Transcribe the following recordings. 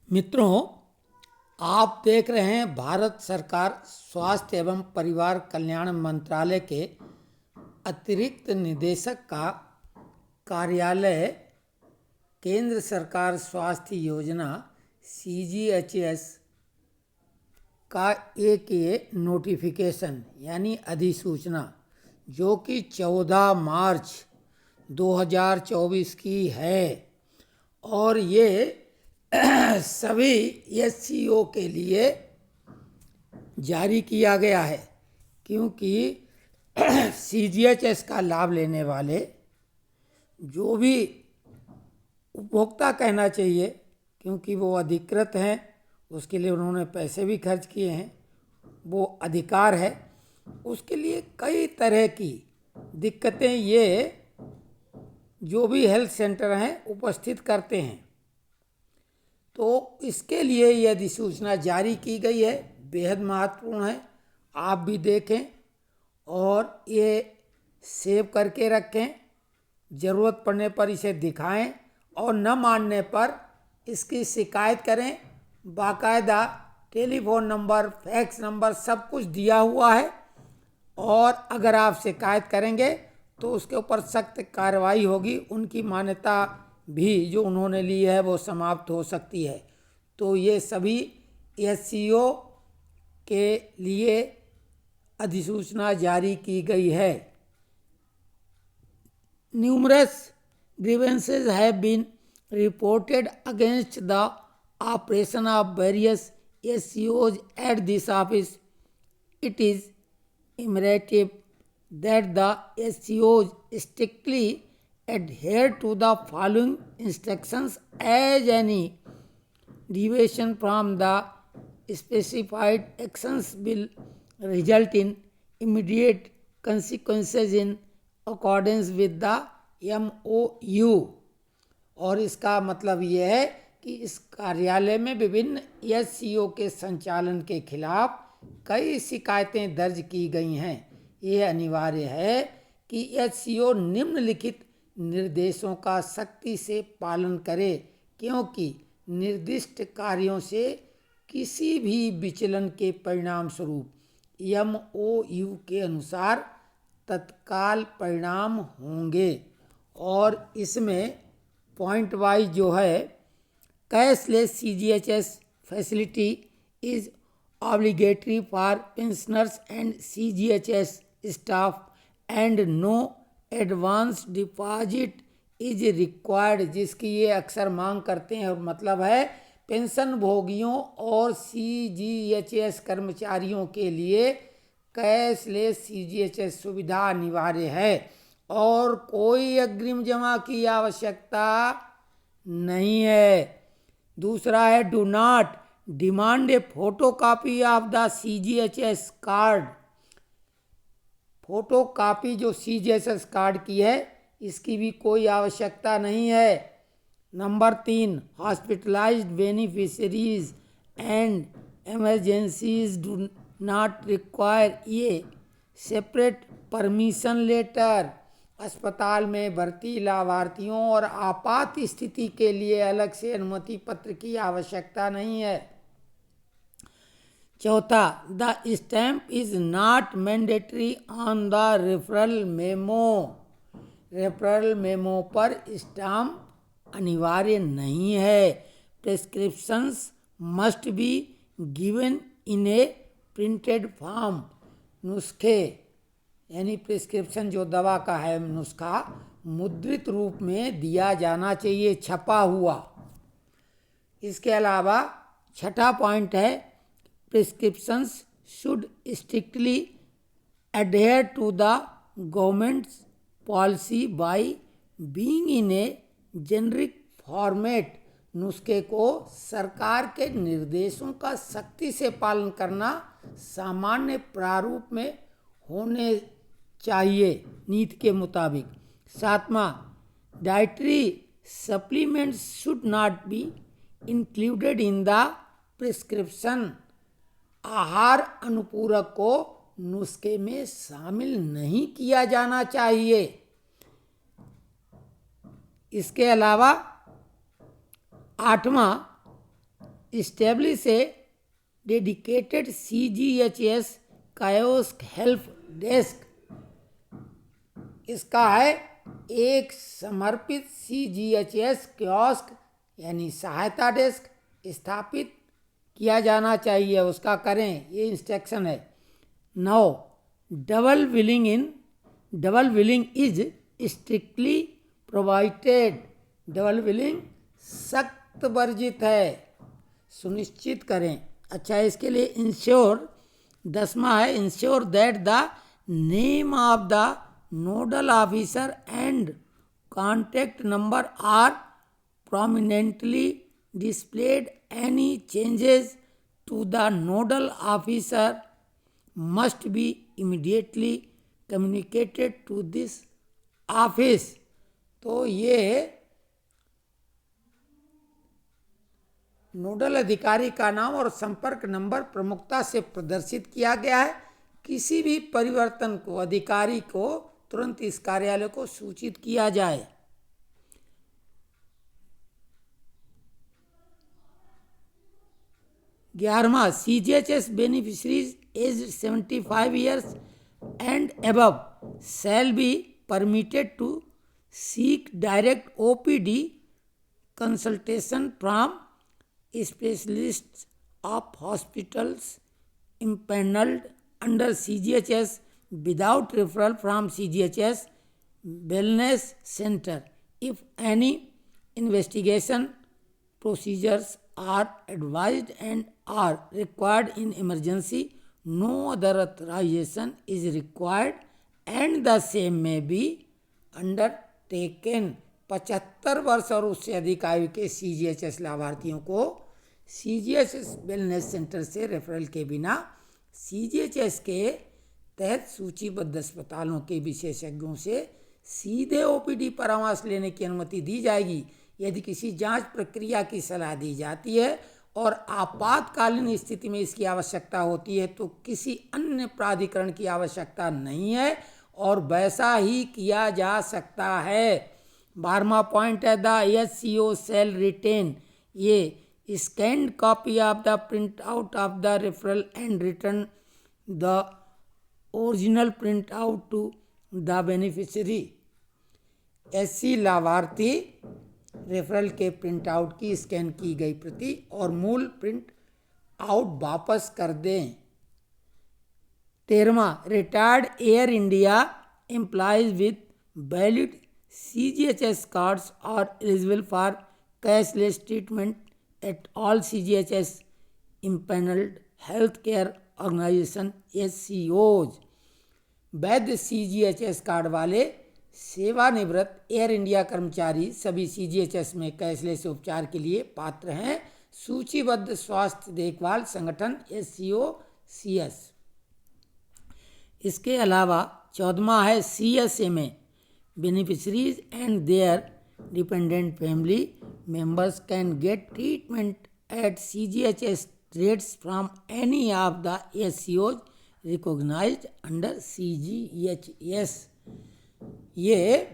मित्रों, आप देख रहे हैं भारत सरकार स्वास्थ्य एवं परिवार कल्याण मंत्रालय के अतिरिक्त निदेशक का कार्यालय केंद्र सरकार स्वास्थ्य योजना CGHS का एक ये नोटिफिकेशन यानी अधिसूचना जो कि 14 मार्च 2024 की है और ये सभी SCO के लिए जारी किया गया है, क्योंकि CGHS का लाभ लेने वाले जो भी उपभोक्ता कहना चाहिए, क्योंकि वो अधिकृत हैं, उसके लिए उन्होंने पैसे भी खर्च किए हैं, वो अधिकार है, उसके लिए कई तरह की दिक्कतें ये जो भी हेल्थ सेंटर हैं उपस्थित करते हैं। तो इसके लिए यह अधिसूचना जारी की गई है, बेहद महत्वपूर्ण है। आप भी देखें और ये सेव करके रखें, ज़रूरत पड़ने पर इसे दिखाएं और न मानने पर इसकी शिकायत करें। बाकायदा टेलीफोन नंबर, फैक्स नंबर सब कुछ दिया हुआ है और अगर आप शिकायत करेंगे तो उसके ऊपर सख्त कार्रवाई होगी। उनकी मान्यता भी जो उन्होंने ली है वो समाप्त हो सकती है। तो ये सभी SCO के लिए अधिसूचना जारी की गई है। Numerous grievances have been reported against the operation of various SCOs at this office. It is imperative that the SCOs strictly adhere to the following instructions, as any deviation from the specified actions will result in immediate consequences in accordance with the MOU। और इसका मतलब ये है कि इस कार्यालय में विभिन्न SCO के संचालन के खिलाफ कई शिकायतें दर्ज की गई हैं। ये अनिवार्य है कि SCO निम्नलिखित निर्देशों का सख्ती से पालन करे, क्योंकि निर्दिष्ट कार्यों से किसी भी विचलन के परिणाम स्वरूप MOU के अनुसार तत्काल परिणाम होंगे। और इसमें पॉइंट वाइज जो है, cashless CGHS facility is obligatory for pensioners and CGHS staff and no advance deposit is required, जिसकी ये अक्सर मांग करते हैं। और मतलब है पेंशन भोगियों और CGHS कर्मचारियों के लिए कैशलेस CGHS सुविधा अनिवार्य है और कोई अग्रिम जमा की आवश्यकता नहीं है। दूसरा है, do not demand a photocopy of the CGHS card. Photocopy जो CGHS कार्ड की है इसकी भी कोई आवश्यकता नहीं है। Number 3, hospitalised beneficiaries and emergencies do not require a separate permission letter. अस्पताल में भर्ती लाभार्थियों और आपात स्थिति के लिए अलग से अनुमति पत्र की आवश्यकता नहीं है। चौथा, the stamp is not mandatory on the referral memo. Referral memo पर स्टाम्प अनिवार्य नहीं है। Prescriptions must be given in a printed form. नुस्खे यानी प्रिस्क्रिप्शन जो दवा का है नुस्खा मुद्रित रूप में दिया जाना चाहिए, छपा हुआ। इसके अलावा छठा पॉइंट है, prescriptions should strictly adhere to the government's policy by being in a generic format। नुस्खे को सरकार के निर्देशों का सख्ती से पालन करना सामान्य प्रारूप में होने चाहिए नीति के मुताबिक। सातवां, dietary supplements should not be included in the prescription. आहार अनुपूरक को नुस्खे में शामिल नहीं किया जाना चाहिए। इसके अलावा आठवां, establish a dedicated CGHS kiosk help desk. इसका है एक समर्पित CGHS कियोस्क यानी सहायता डेस्क स्थापित किया जाना चाहिए, उसका करें, ये इंस्ट्रक्शन है। 9. Double willing is strictly provided. Double willing सख्त वर्जित है, सुनिश्चित करें। अच्छा, इसके लिए इंश्योर 10वां है, ensure that the name of the nodal officer and contact number are prominently displayed. Any changes to the nodal officer must be immediately communicated to this office. तो ये नोडल अधिकारी का नाम और संपर्क नंबर प्रमुखता से प्रदर्शित किया गया है। किसी भी परिवर्तन को अधिकारी को तुरंत इस कार्यालय को सूचित किया जाए। 11वां, CGHS beneficiaries aged 75 years and above shall be permitted to seek direct OPD consultation from specialists of hospitals impaneled under CGHS without referral from CGHS Wellness Center. If any investigation procedures are advised and are required in emergency, no other authorization is required and the same may be undertaken. 75 वर्ष और उससे अधिक आयु के CGHS लाभार्थियों को CGHS wellness centre से referral के बिना CGHS के तहत सूचीबद्ध अस्पतालों के विशेषज्ञों से सीधे OPD परामर्श लेने की अनुमति दी जाएगी। यदि किसी जांच प्रक्रिया की सलाह दी जाती है और आपातकालीन स्थिति में इसकी आवश्यकता होती है तो किसी अन्य प्राधिकरण की आवश्यकता नहीं है और वैसा ही किया जा सकता है। 12वां पॉइंट है, द SCO सेल रिटेन ये scanned copy of the printout of the referral and return the original printout to the beneficiary. SC लाभार्थी रेफरल के प्रिंट आउट की स्कैन की गई प्रति और मूल प्रिंट आउट वापस कर दें। 13वां, retired Air India employees with valid CGHS cards are eligible for cashless treatment at all CGHS empanelled health care organisation SCOs। वैध CGHS कार्ड वाले सेवानिवृत्त एयर इंडिया कर्मचारी सभी CGHS में कैशलेस उपचार के लिए पात्र हैं। सूचीबद्ध स्वास्थ्य देखभाल संगठन SCOCS। इसके अलावा 14वां है, CSMA beneficiaries and their dependent family members can get treatment at CGHS rates from any of the SCOs recognized under CGHS। ये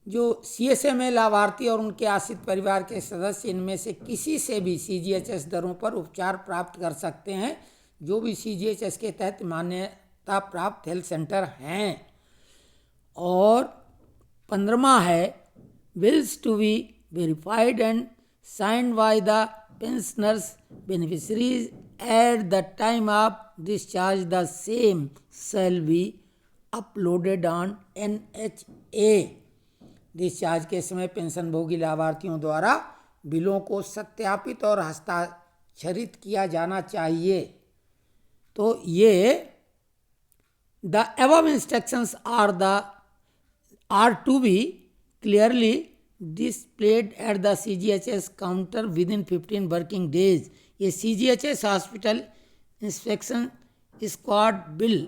जो CSMA लाभार्थी और उनके आश्रित परिवार के सदस्य इनमें से किसी से भी CGHS दरों पर उपचार प्राप्त कर सकते हैं जो भी CGHS के तहत मान्यता प्राप्त हेल्थ सेंटर हैं। और 15वां है, wills to be verified and signed by the pensioners beneficiaries at the time of discharge, the same shall be uploaded on NHA। Discharge के समय पेंशन भोगी लाभार्थियों द्वारा बिलों को सत्यापित और हस्ताक्षरित किया जाना चाहिए। तो ये the above instructions are to be clearly displayed at the CGHS counter within 15 working days। ये CGHS hospital inspection squad will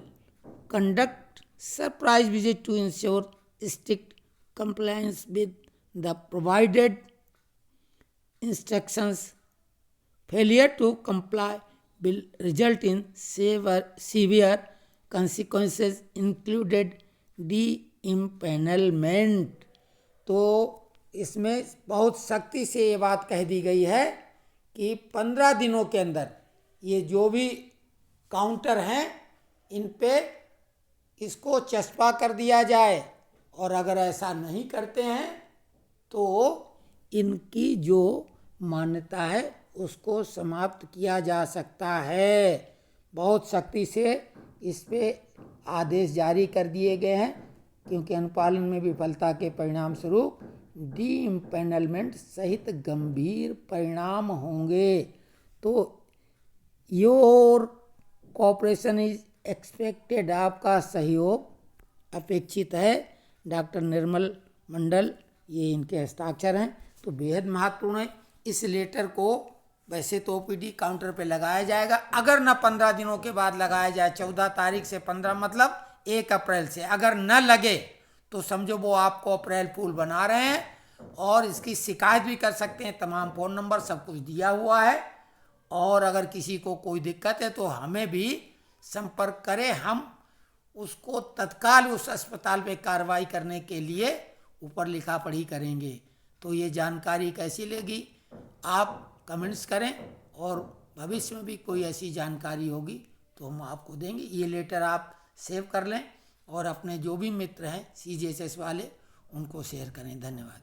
conduct surprise visit to ensure strict compliance with the provided instructions. Failure to comply will result in severe consequences included de-impanelment। तो इसमें बहुत सख्ती से ये बात कह दी गई है कि 15 दिनों के अंदर ये जो भी काउंटर हैं इन पे इसको चस्पा कर दिया जाए, और अगर ऐसा नहीं करते हैं तो इनकी जो मान्यता है उसको समाप्त किया जा सकता है। बहुत सख्ती से इस पे आदेश जारी कर दिए गए हैं, क्योंकि अनुपालन में विफलता के परिणाम स्वरूप डी इम्पैनलमेंट सहित गंभीर परिणाम होंगे। तो योर कोऑपरेशन इज एक्सपेक्टेड, आपका सहयोग अपेक्षित है। डॉक्टर निर्मल मंडल, ये इनके हस्ताक्षर हैं। तो बेहद महत्वपूर्ण है। इस लेटर को वैसे तो ओपीडी काउंटर पे लगाया जाएगा, अगर न 15 दिनों के बाद लगाया जाए, 14 तारीख से 15 मतलब 1 अप्रैल से अगर न लगे तो समझो वो आपको अप्रैल फूल बना रहे हैं, और इसकी शिकायत भी कर सकते हैं। तमाम फ़ोन नंबर सब कुछ दिया हुआ है, और अगर किसी को कोई दिक्कत है तो हमें भी संपर्क करें, हम उसको तत्काल उस अस्पताल पे कार्रवाई करने के लिए ऊपर लिखा पढ़ी करेंगे। तो ये जानकारी कैसी लगी आप कमेंट्स करें, और भविष्य में भी कोई ऐसी जानकारी होगी तो हम आपको देंगे। ये लेटर आप सेव कर लें और अपने जो भी मित्र हैं CGHS वाले उनको शेयर करें। धन्यवाद।